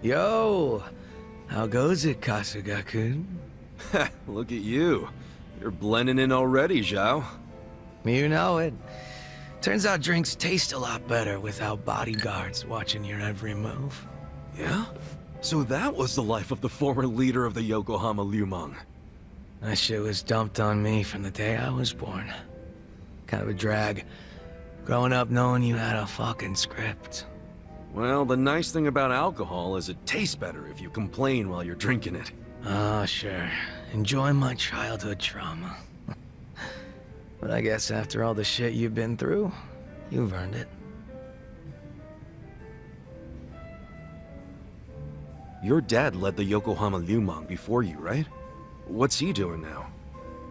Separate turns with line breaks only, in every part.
Yo! How goes it, Kasuga-kun?
Look at you. You're blending in already, Zhao.
You know it. Turns out drinks taste a lot better without bodyguards watching your every move.
Yeah? So that was the life of the former leader of the Yokohama Liumang.
That shit was dumped on me from the day I was born. Kind of a drag. Growing up knowing you had a fucking script.
Well, the nice thing about alcohol is it tastes better if you complain while you're drinking it.
Oh, sure. Enjoy my childhood trauma. But I guess after all the shit you've been through, you've earned it.
Your dad led the Yokohama Liumang before you, right? What's he doing now?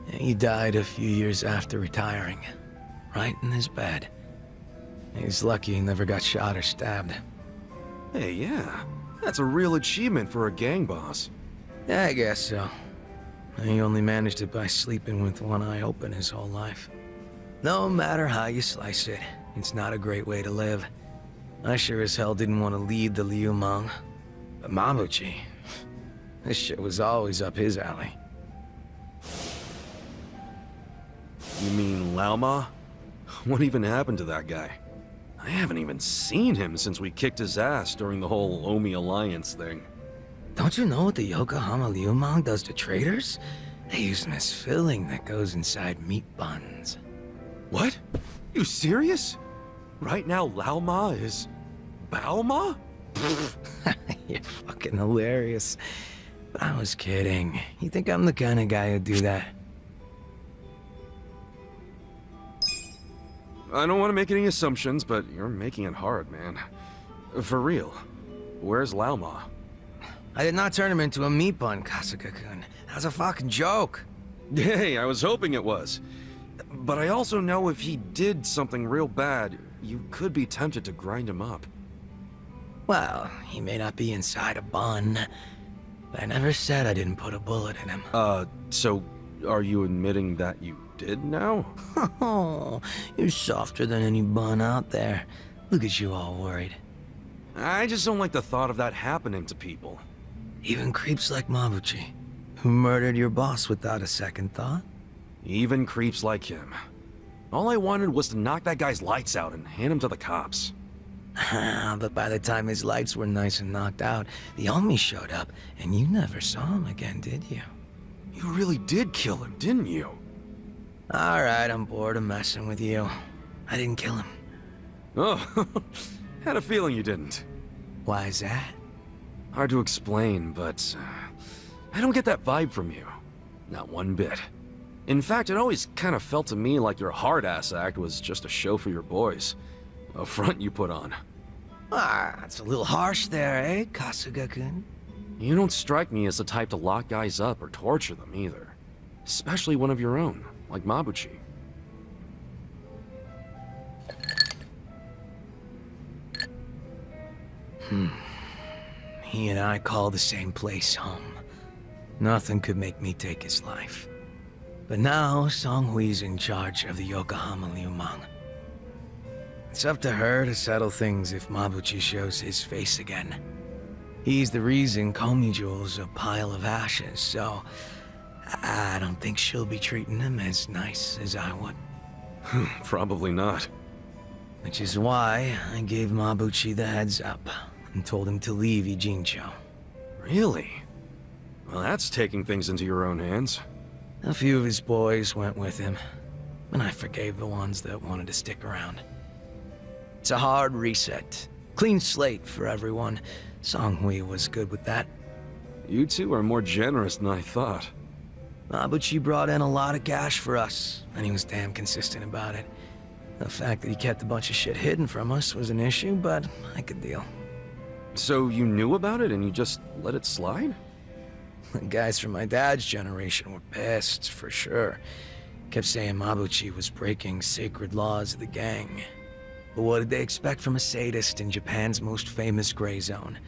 He died a few years after retiring. Right in his bed. He's lucky he never got shot or stabbed.
Hey, yeah. That's a real achievement for a gang boss.
Yeah, I guess so. He only managed it by sleeping with one eye open his whole life. No matter how you slice it, it's not a great way to live. I sure as hell didn't want to lead the Liumang. But Mabuchi, this shit was always up his alley.
You mean Laoma? What even happened to that guy? I haven't even seen him since we kicked his ass during the whole Omi Alliance thing.
Don't you know what the Yokohama Liumang does to traders? They use this filling that goes inside meat buns.
What? You serious? Right now Laoma is... Baoma?
You're fucking hilarious. But I was kidding. You think I'm the kind of guy who'd do that?
I don't want to make any assumptions, but you're making it hard, man. For real. Where's Laoma?
I did not turn him into a meat bun, Kasuga-kun. That was a fucking joke.
Hey, I was hoping it was. But I also know if he did something real bad, you could be tempted to grind him up.
Well, he may not be inside a bun, but I never said I didn't put a bullet in him.
So are you admitting that you did now?
Oh, you're softer than any bun out there. Look at you all worried.
I just don't like the thought of that happening to people.
Even creeps like Mabuchi, who murdered your boss without a second thought.
Even creeps like him. All I wanted was to knock that guy's lights out and hand him to the cops.
But by the time his lights were nice and knocked out, the Omi showed up, and you never saw him again, did you?
You really did kill him, didn't you?
Alright, I'm bored of messing with you. I didn't kill him.
Oh, had a feeling you didn't.
Why is that?
Hard to explain, but I don't get that vibe from you. Not one bit. In fact, it always kind of felt to me like your hard-ass act was just a show for your boys. A front you put on.
Ah, that's a little harsh there, eh, Kasuga-kun?
You don't strike me as the type to lock guys up or torture them either. Especially one of your own, like Mabuchi.
He and I call the same place home. Nothing could make me take his life. But now, Song Hui's in charge of the Yokohama Liumang. It's up to her to settle things if Mabuchi shows his face again. He's the reason Komi Jewel's a pile of ashes, so I don't think she'll be treating him as nice as I would.
Probably not.
Which is why I gave Mabuchi the heads up and told him to leave Ijincho.
Really? Well, that's taking things into your own hands.
A few of his boys went with him, and I forgave the ones that wanted to stick around. It's a hard reset. Clean slate for everyone. Song Hui was good with that.
You two are more generous than I thought.
Mabuchi brought in a lot of cash for us, and he was damn consistent about it. The fact that he kept a bunch of shit hidden from us was an issue, but I could deal.
So you knew about it and you just let it slide?
The guys from my dad's generation were pissed, for sure. Kept saying Mabuchi was breaking sacred laws of the gang. But what did they expect from a sadist in Japan's most famous gray zone?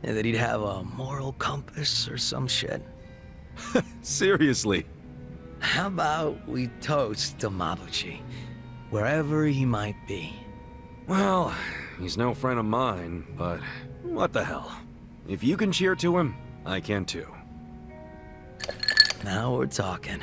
That he'd have a moral compass or some shit?
Seriously?
How about we toast to Mabuchi, wherever he might be?
Well, he's no friend of mine, but what the hell. If you can cheer to him, I can too.
Now we're talking.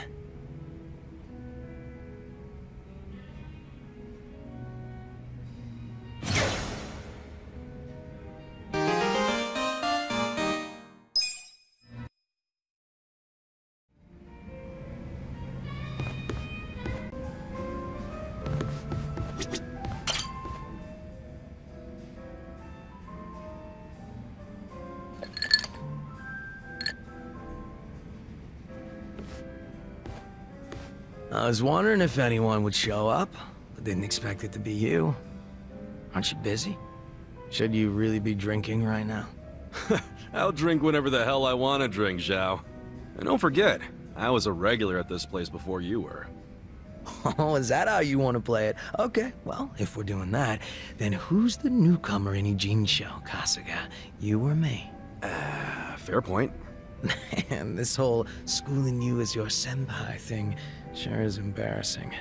I was wondering if anyone would show up, but didn't expect it to be you. Aren't you busy? Should you really be drinking right now?
I'll drink whenever the hell I want to drink, Zhao. And don't forget, I was a regular at this place before you were.
Oh, is that how you want to play it? Okay, well, if we're doing that, then who's the newcomer in Ijincho, Kasuga? You or me?
Fair point.
Man, this whole schooling you as your senpai thing sure is embarrassing.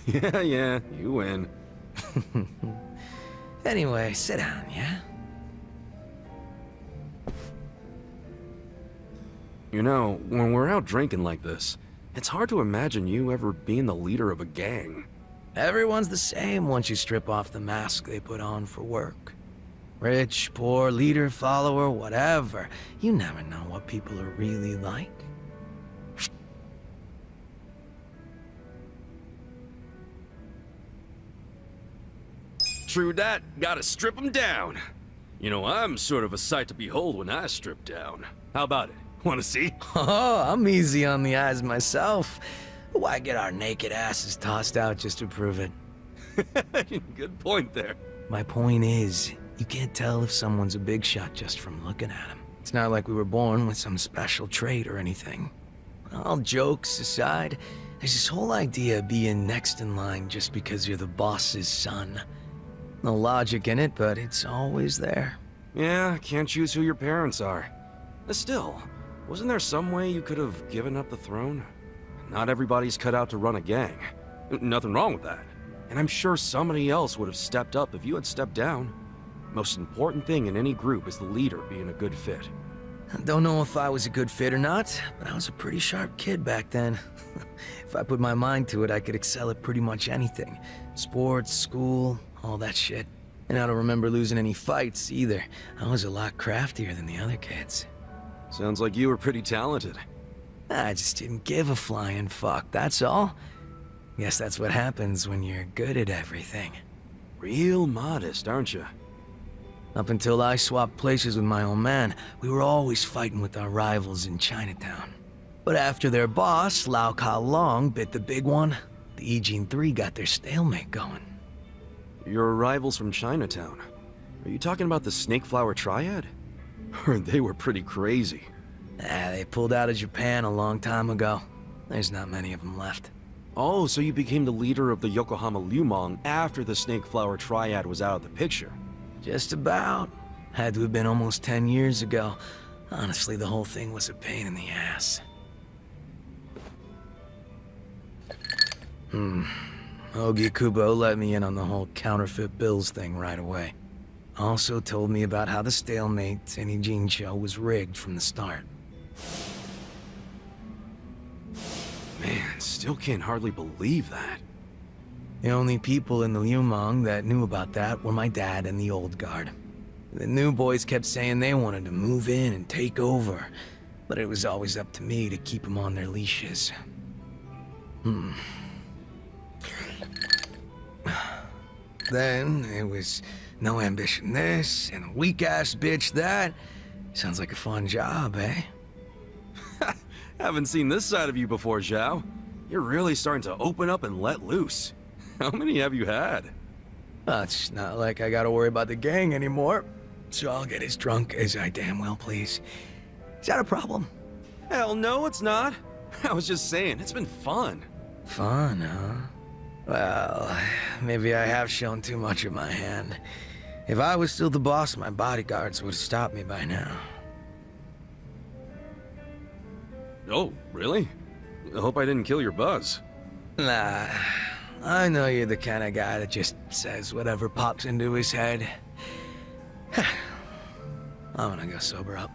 Yeah, you win.
Anyway, sit down, yeah?
You know, when we're out drinking like this, it's hard to imagine you ever being the leader of a gang.
Everyone's the same once you strip off the mask they put on for work. Rich, poor, leader, follower, whatever. You never know what people are really like.
True that, gotta strip them down. You know, I'm sort of a sight to behold when I strip down. How about it? Wanna see?
Oh, I'm easy on the eyes myself. Why get our naked asses tossed out just to prove it?
Good point there.
My point is, you can't tell if someone's a big shot just from looking at him. It's not like we were born with some special trait or anything. All jokes aside, there's this whole idea of being next in line just because you're the boss's son. No logic in it, but it's always there.
Yeah, can't choose who your parents are. But still, wasn't there some way you could have given up the throne? Not everybody's cut out to run a gang. Nothing wrong with that. And I'm sure somebody else would have stepped up if you had stepped down. Most important thing in any group is the leader being a good fit.
I don't know if I was a good fit or not, but I was a pretty sharp kid back then. If I put my mind to it, I could excel at pretty much anything. Sports, school, all that shit. And I don't remember losing any fights either. I was a lot craftier than the other kids.
Sounds like you were pretty talented.
I just didn't give a flying fuck, that's all. Guess that's what happens when you're good at everything.
Real modest, aren't you?
Up until I swapped places with my old man, we were always fighting with our rivals in Chinatown. But after their boss, Lau Ka Long, bit the big one, the Ijin 3 got their stalemate going.
Your rivals from Chinatown. Are you talking about the Snakeflower Triad? Heard they were pretty crazy.
They pulled out of Japan a long time ago. There's not many of them left.
Oh, so you became the leader of the Yokohama Lumang after the Snakeflower Triad was out of the picture.
Just about. Had to have been almost 10 years ago. Honestly, the whole thing was a pain in the ass. Ogi Kubo let me in on the whole counterfeit bills thing right away. Also told me about how the stalemate in Ijincho was rigged from the start.
Man, still can't hardly believe that.
The only people in the Lumang that knew about that were my dad and the old guard. The new boys kept saying they wanted to move in and take over, but it was always up to me to keep them on their leashes. Then it was no ambition this, and a weak-ass bitch that. Sounds like a fun job, eh?
Haven't seen this side of you before, Zhao. You're really starting to open up and let loose. How many have you had?
It's not like I gotta worry about the gang anymore, so I'll get as drunk as I damn well please. Is that a problem?
Hell no, it's not. I was just saying, it's been fun.
Fun, huh? Well, maybe I have shown too much of my hand. If I was still the boss, my bodyguards would have stopped me by now.
Oh, really? I hope I didn't kill your buzz.
Nah, I know you're the kind of guy that just says whatever pops into his head. I'm gonna go sober up.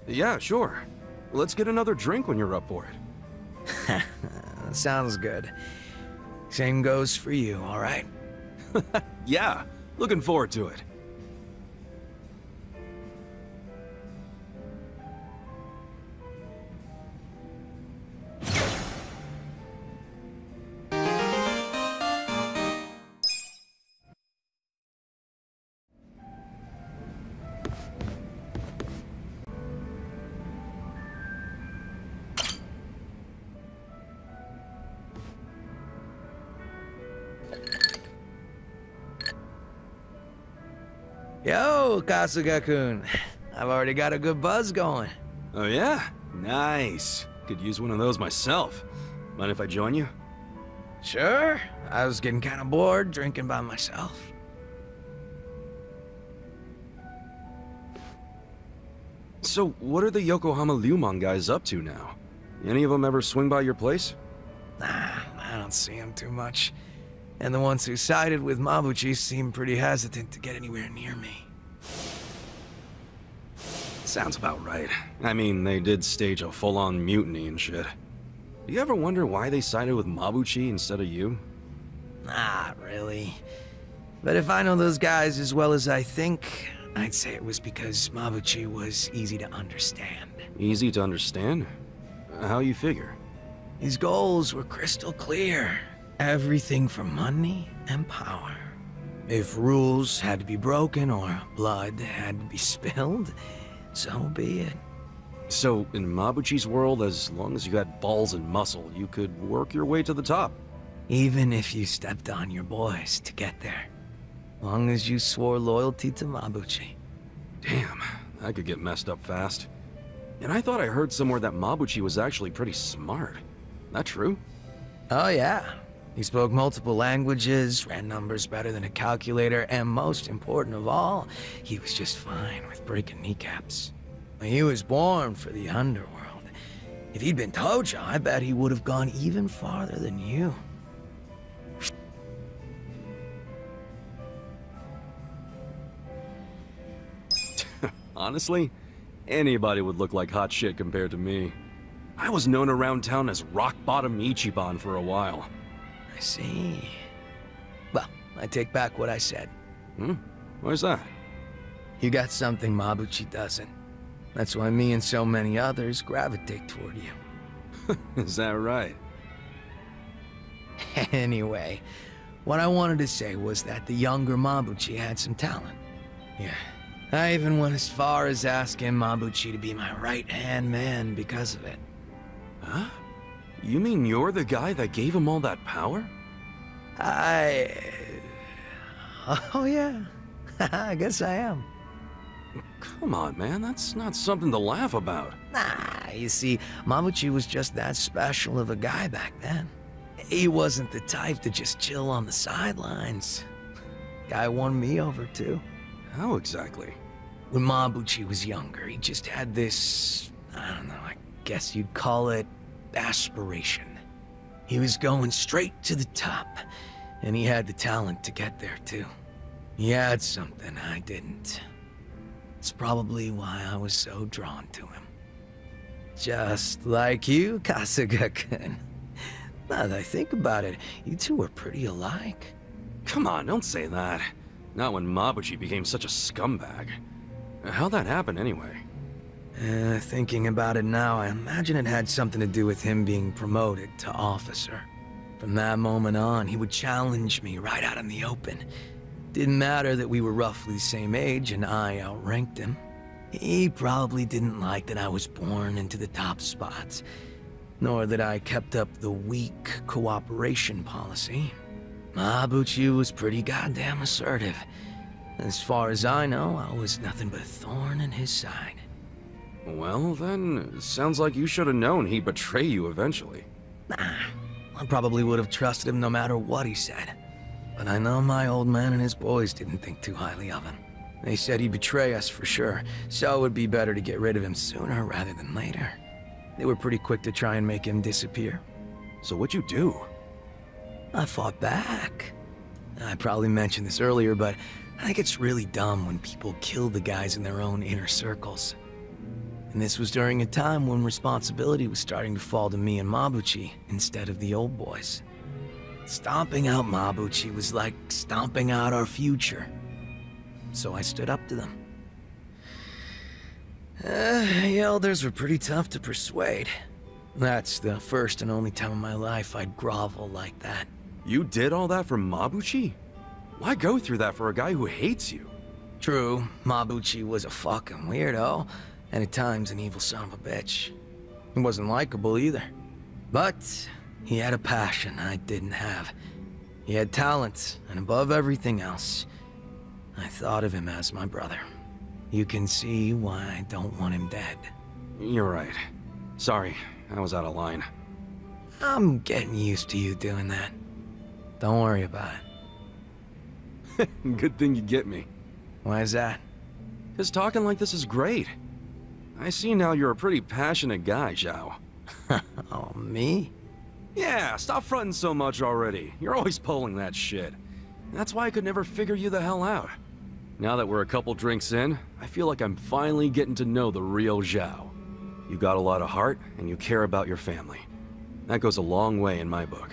Yeah, sure. Let's get another drink when you're up for it.
Sounds good. Same goes for you, alright?
Yeah, looking forward to it.
Yo, Kasuga-kun. I've already got a good buzz going.
Oh yeah? Nice. Could use one of those myself. Mind if I join you?
Sure. I was getting kind of bored drinking by myself.
So, what are the Yokohama Ryumon guys up to now? Any of them ever swing by your place?
Nah, I don't see them too much. And the ones who sided with Mabuchi seem pretty hesitant to get anywhere near me.
Sounds about right. I mean, they did stage a full-on mutiny and shit. Do you ever wonder why they sided with Mabuchi instead of you?
Not really. But if I know those guys as well as I think, I'd say it was because Mabuchi was easy to understand.
Easy to understand? How you figure?
His goals were crystal clear. Everything from money and power. If rules had to be broken or blood had to be spilled, so be it.
So, in Mabuchi's world, as long as you had balls and muscle, you could work your way to the top.
Even if you stepped on your boys to get there. Long as you swore loyalty to Mabuchi.
Damn, that could get messed up fast. And I thought I heard somewhere that Mabuchi was actually pretty smart. That true?
Oh yeah. He spoke multiple languages, ran numbers better than a calculator, and most important of all, he was just fine with breaking kneecaps. He was born for the underworld. If he'd been Tojo, I bet he would have gone even farther than you.
Honestly, anybody would look like hot shit compared to me. I was known around town as Rock Bottom Ichiban for a while.
I see. Well, I take back what I said.
Why's that?
You got something Mabuchi doesn't. That's why me and so many others gravitate toward you.
Is that right?
Anyway, what I wanted to say was that the younger Mabuchi had some talent. Yeah. I even went as far as asking Mabuchi to be my right-hand man because of it.
Huh? You mean you're the guy that gave him all that power?
Oh yeah. I guess I am.
Come on, man. That's not something to laugh about.
Nah, you see, Mabuchi was just that special of a guy back then. He wasn't the type to just chill on the sidelines. Guy won me over too.
How exactly?
When Mabuchi was younger, he just had this, I don't know, I guess you'd call it aspiration. He was going straight to the top, and he had the talent to get there too. He had something I didn't. It's probably why I was so drawn to him. Just like you, Kasuga-kun. Now that I think about it, you two are pretty alike.
Come on, don't say that. Not when Mabuchi became such a scumbag. How'd that happen anyway?
Thinking about it now, I imagine it had something to do with him being promoted to officer. From that moment on, he would challenge me right out in the open. Didn't matter that we were roughly the same age and I outranked him. He probably didn't like that I was born into the top spots, nor that I kept up the weak cooperation policy. Mabuchi was pretty goddamn assertive. As far as I know, I was nothing but a thorn in his side.
Well, then, sounds like you should have known he'd betray you eventually.
Nah, I probably would have trusted him no matter what he said. But I know my old man and his boys didn't think too highly of him. They said he'd betray us for sure, so it would be better to get rid of him sooner rather than later. They were pretty quick to try and make him disappear.
So what'd you do?
I fought back. I probably mentioned this earlier, but I think it's really dumb when people kill the guys in their own inner circles. And this was during a time when responsibility was starting to fall to me and Mabuchi instead of the old boys. Stomping out Mabuchi was like stomping out our future. So I stood up to them. The elders were pretty tough to persuade. That's the first and only time in my life I'd grovel like that.
You did all that for Mabuchi? Why go through that for a guy who hates you?
True, Mabuchi was a fucking weirdo, and at times an evil son of a bitch. He wasn't likable either. But he had a passion I didn't have. He had talent, and above everything else, I thought of him as my brother. You can see why I don't want him dead.
You're right. Sorry, I was out of line.
I'm getting used to you doing that. Don't worry about it.
Good thing you get me.
Why is that?
'Cause talking like this is great. I see now you're a pretty passionate guy, Zhao.
Oh, me?
Yeah, stop fronting so much already. You're always pulling that shit. That's why I could never figure you the hell out. Now that we're a couple drinks in, I feel like I'm finally getting to know the real Zhao. You got a lot of heart, and you care about your family. That goes a long way in my book.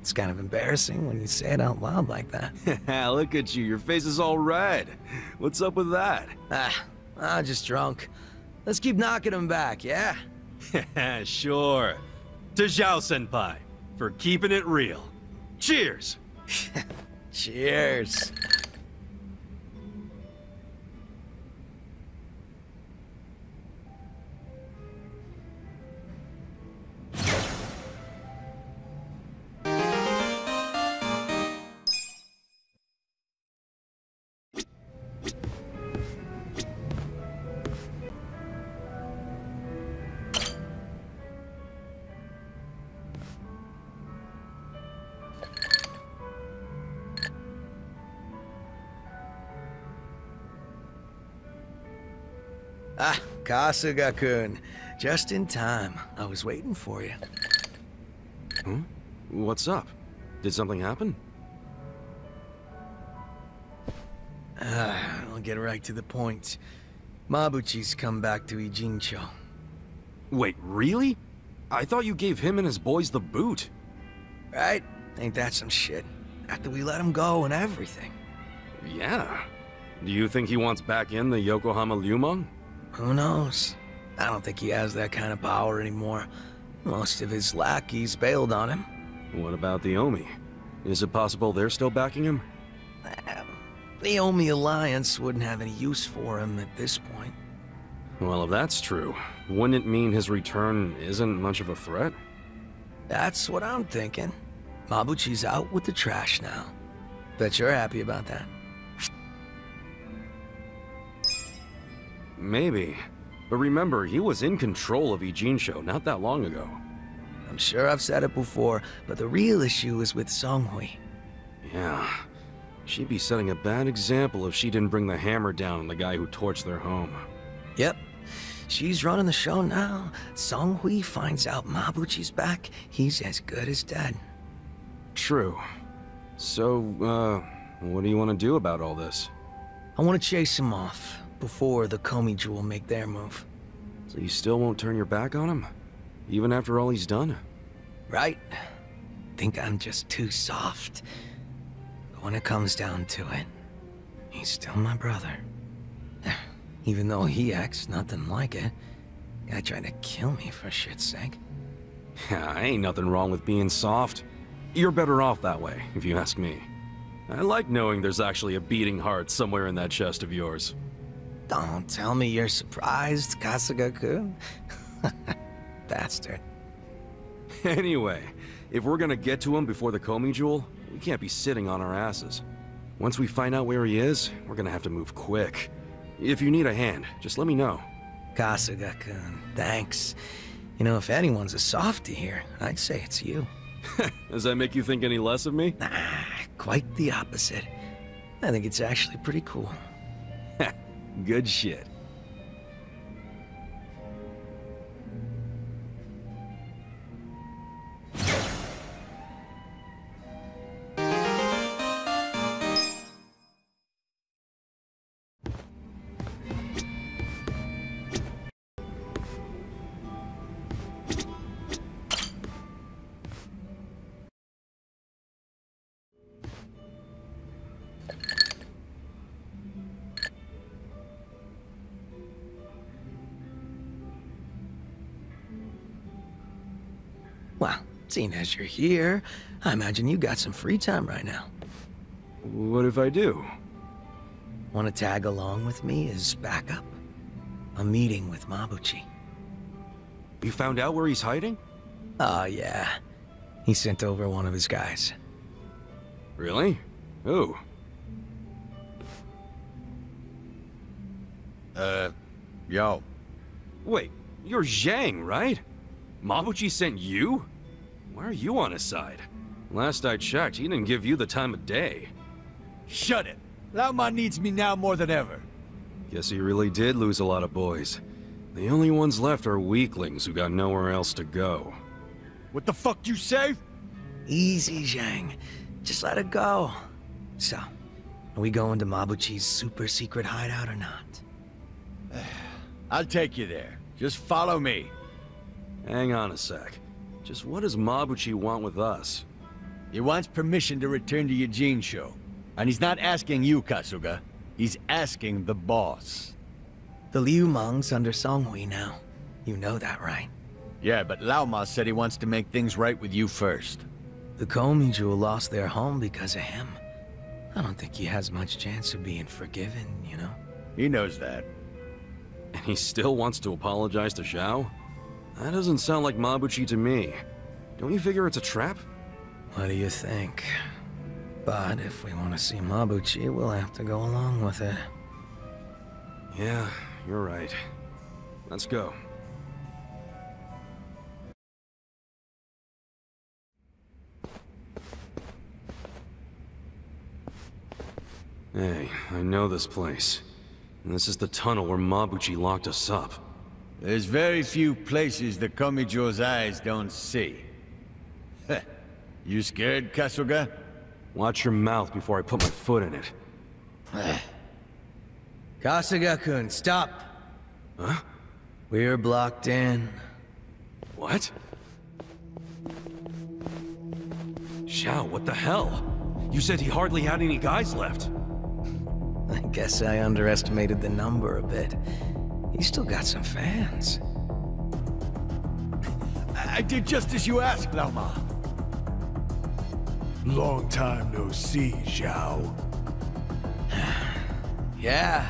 It's kind of embarrassing when you say it out loud like that.
Look at you, your face is all red. What's up with that?
I'm just drunk. Let's keep knocking him back, yeah?
Sure. To Zhao-senpai, for keeping it real. Cheers!
Cheers. Kasuga-kun. Just in time. I was waiting for you.
Huh? What's up? Did something happen?
I'll get right to the point. Mabuchi's come back to Ijincho.
Wait, really? I thought you gave him and his boys the boot.
Right? Ain't that some shit? After we let him go and everything.
Yeah. Do you think he wants back in the Yokohama Ryumong?
Who knows? I don't think he has that kind of power anymore. Most of his lackeys bailed on him.
What about the Omi? Is it possible they're still backing him?
The Omi Alliance wouldn't have any use for him at this point.
Well, if that's true, wouldn't it mean his return isn't much of a threat?
That's what I'm thinking. Mabuchi's out with the trash now. Bet you're happy about that.
Maybe. But remember, he was in control of Ijincho not that long ago.
I'm sure I've said it before, but the real issue is with Songhui.
Yeah. She'd be setting a bad example if she didn't bring the hammer down on the guy who torched their home.
Yep. She's running the show now. Songhui finds out Mabuchi's back, he's as good as dead.
True. So, what do you want to do about all this?
I want to chase him off before the Komi will make their move.
So you still won't turn your back on him? Even after all he's done?
Right? Think I'm just too soft. But when it comes down to it, he's still my brother. Even though he acts nothing like it. Guy tried to kill me for shit's sake.
Yeah, ain't nothing wrong with being soft. You're better off that way, if you ask me. I like knowing there's actually a beating heart somewhere in that chest of yours.
Don't tell me you're surprised, Kasuga-kun. Bastard.
Anyway, if we're gonna get to him before the Komi Jewel, we can't be sitting on our asses. Once we find out where he is, we're gonna have to move quick. If you need a hand, just let me know.
Kasuga-kun, thanks. You know, if anyone's a softie here, I'd say it's you.
Does that make you think any less of me?
Nah, quite the opposite. I think it's actually pretty cool.
Good shit.
Seeing as you're here, I imagine you got some free time right now.
What if I do?
Want to tag along with me as backup? A meeting with Mabuchi.
You found out where he's hiding?
Oh, yeah. He sent over one of his guys.
Really? Who?
Yo.
Wait, you're Zhang, right? Mabuchi sent you? Why are you on his side? Last I checked, he didn't give you the time of day.
Shut it. Lao Ma needs me now more than ever.
Guess he really did lose a lot of boys. The only ones left are weaklings who got nowhere else to go.
What the fuck you say?
Easy, Zhang. Just let it go. So, are we going to Mabuchi's super secret hideout or not?
I'll take you there. Just follow me.
Hang on a sec. Just what does Mabuchi want with us?
He wants permission to return to Eugene Show. And he's not asking you, Kasuga. He's asking the boss.
The Liu Mang's under Songhui now. You know that, right?
Yeah, but Lao Ma said he wants to make things right with you first.
The Koumijou lost their home because of him. I don't think he has much chance of being forgiven, you know?
He knows that.
And he still wants to apologize to Zhao? That doesn't sound like Mabuchi to me. Don't you figure it's a trap?
What do you think? But if we want to see Mabuchi, we'll have to go along with it.
Yeah, you're right. Let's go. Hey, I know this place. And this is the tunnel where Mabuchi locked us up.
There's very few places the Koumijou's eyes don't see. Heh. You scared, Kasuga?
Watch your mouth before I put my foot in it.
Kasuga-kun, stop!
Huh?
We're blocked in.
What? Zhao, what the hell? You said he hardly had any guys left.
I guess I underestimated the number a bit. He's still got some fans.
I did just as you asked, Lao Ma.
Long time no see, Zhao.
Yeah.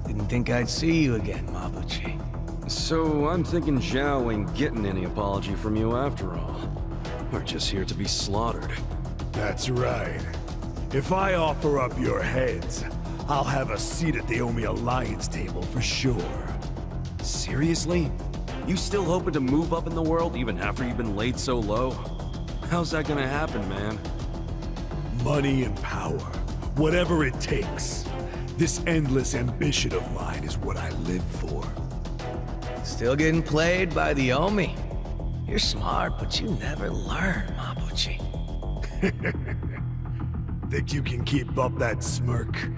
Didn't think I'd see you again, Mabuchi.
So I'm thinking Zhao ain't getting any apology from you after all. We're just here to be slaughtered.
That's right. If I offer up your heads, I'll have a seat at the Omi Alliance table for sure.
Seriously? You still hoping to move up in the world even after you've been laid so low? How's that gonna happen, man?
Money and power, whatever it takes. This endless ambition of mine is what I live for.
Still getting played by the Omi. You're smart, but you never learn, Mabuchi.
Think you can keep up that smirk?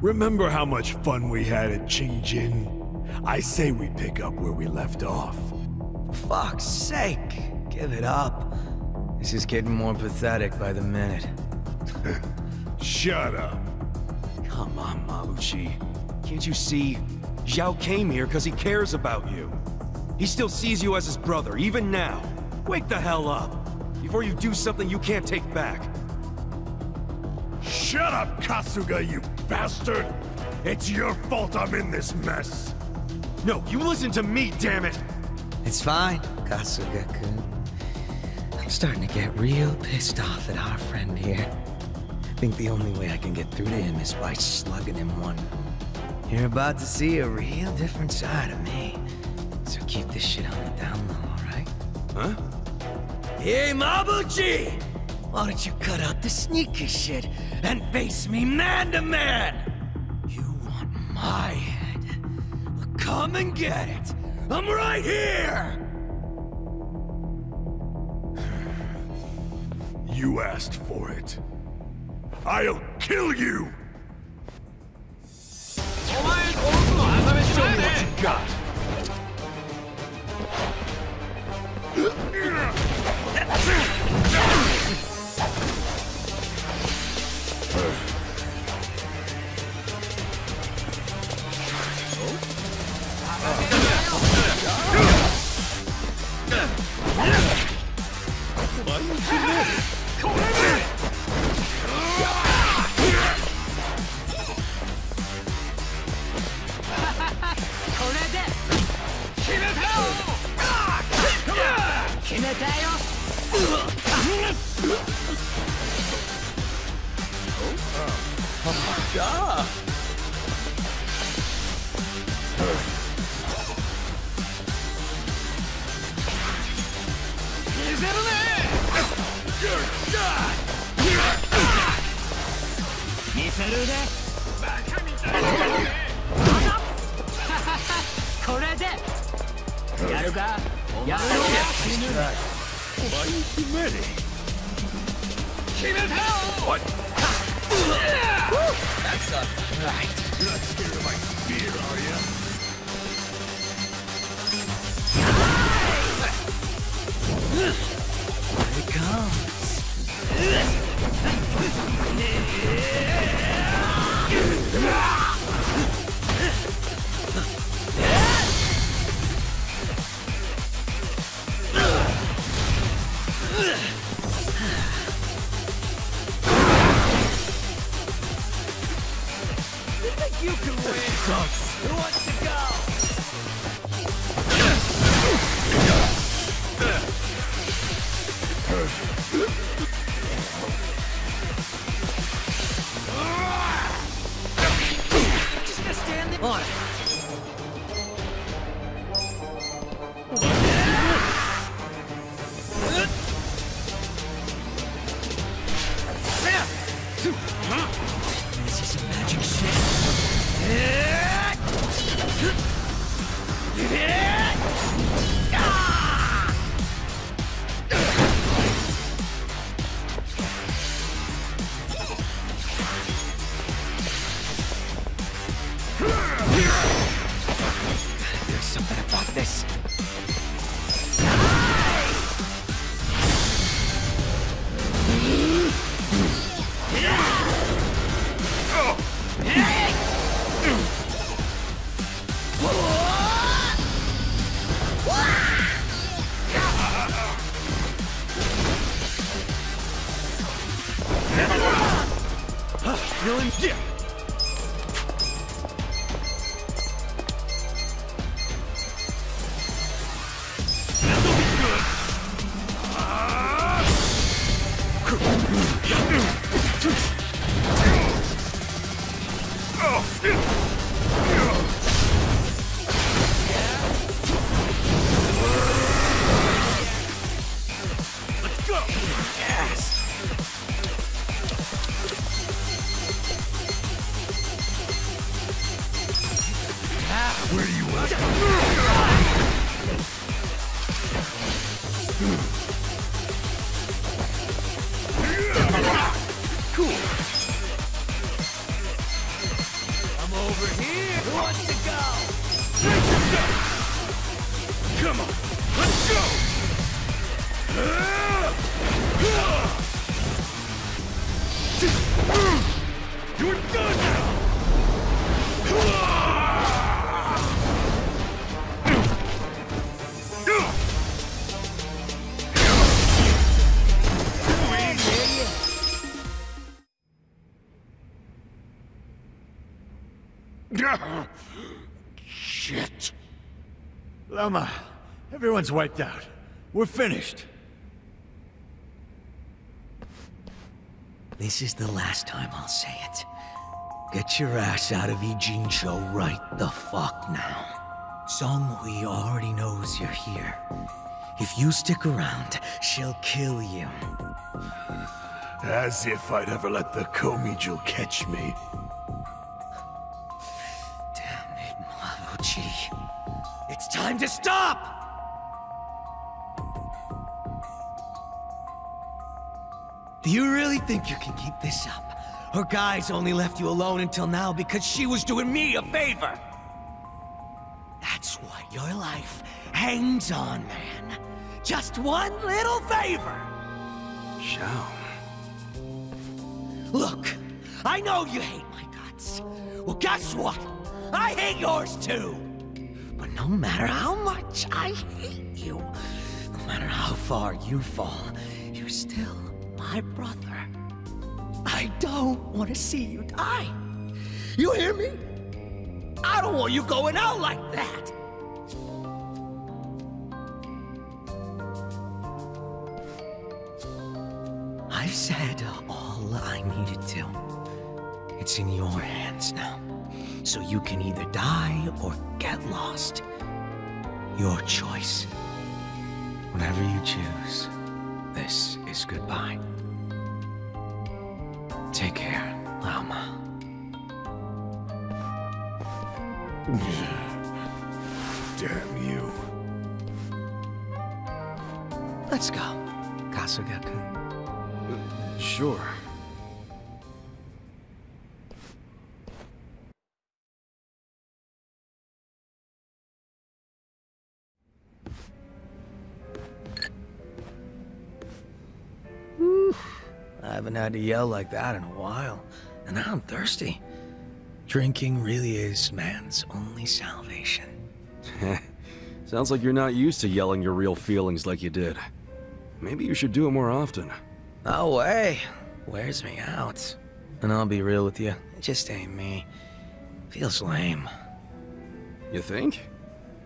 Remember how much fun we had at Qingjin? I say we pick up where we left off.
For fuck's sake, give it up. This is getting more pathetic by the minute.
Shut up.
Come on, Mabuchi. Can't you see? Zhao came here because he cares about you. He still sees you as his brother, even now. Wake the hell up, before you do something you can't take back.
Shut up, Kasuga, you bastard! It's your fault I'm in this mess.
No, you listen to me, damn it!
It's fine, Kasuga-kun. I'm starting to get real pissed off at our friend here. I think the only way I can get through to him is by slugging him one. You're about to see a real different side of me. So keep this shit on the down low, alright?
Huh?
Hey, Mabuchi! Why don't you cut out the sneaky shit and face me man to man? You want my head? Well, come and get it! I'm right here!
You asked for it. I'll kill you!
Show me what you got!
Duh!
What?
That sucked. Right.
You're not scared of my spear, are you?
Here it comes.
You can win. Who wants to go? Just gonna stand there. On it. This is some magic shit. There's something about this.
Yeah. Let's go. Yes. Where do you want to Cool.
I'm over here. Who wants to go?
Come on, let's go! You're done now! Shit.
Lama, everyone's wiped out. We're finished.
This is the last time I'll say it. Get your ass out of Ijincho right the fuck now. Song Hui already knows you're here. If you stick around, she'll kill you.
As if I'd ever let the Komijul catch me.
Damn it, Mabuchi. It's time to stop! Do you really think you can keep this up? Her guys only left you alone until now because she was doing me a favor. That's what your life hangs on, man. Just one little favor.
Shao.
Look, I know you hate my guts. Well, guess what? I hate yours too. But no matter how much I hate you, no matter how far you fall, you're still my brother. I don't want to see you die. You hear me? I don't want you going out like that. I've said all I needed to. It's in your hands now. So you can either die or get lost. Your choice. Whatever you choose, this is goodbye. Take care, Laoma.
Damn you.
Let's go, Kasugaku.
Sure.
I haven't had to yell like that in a while, and now I'm thirsty. Drinking really is man's only salvation.
Sounds like you're not used to yelling your real feelings like you did. Maybe you should do it more often.
No way. Wears me out. And I'll be real with you, it just ain't me. Feels lame.
You think?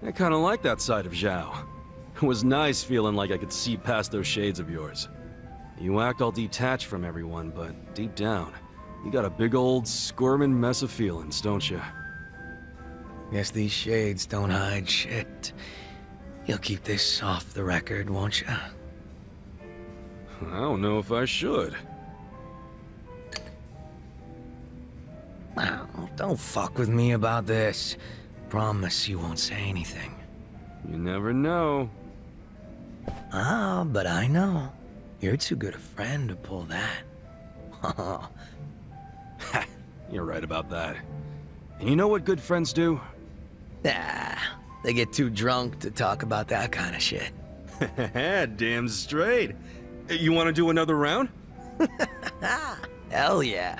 I kinda like that side of Zhao. It was nice feeling like I could see past those shades of yours. You act all detached from everyone, but deep down, you got a big old squirming mess of feelings, don't you?
Guess these shades don't hide shit. You'll keep this off the record, won't you?
I don't know if I should.
Now, don't fuck with me about this. Promise you won't say anything.
You never know.
Ah, but I know. You're too good a friend to pull that.
You're right about that. And you know what good friends do?
Ah, they get too drunk to talk about that kind of shit.
Damn straight. You want to do another round?
Hell yeah.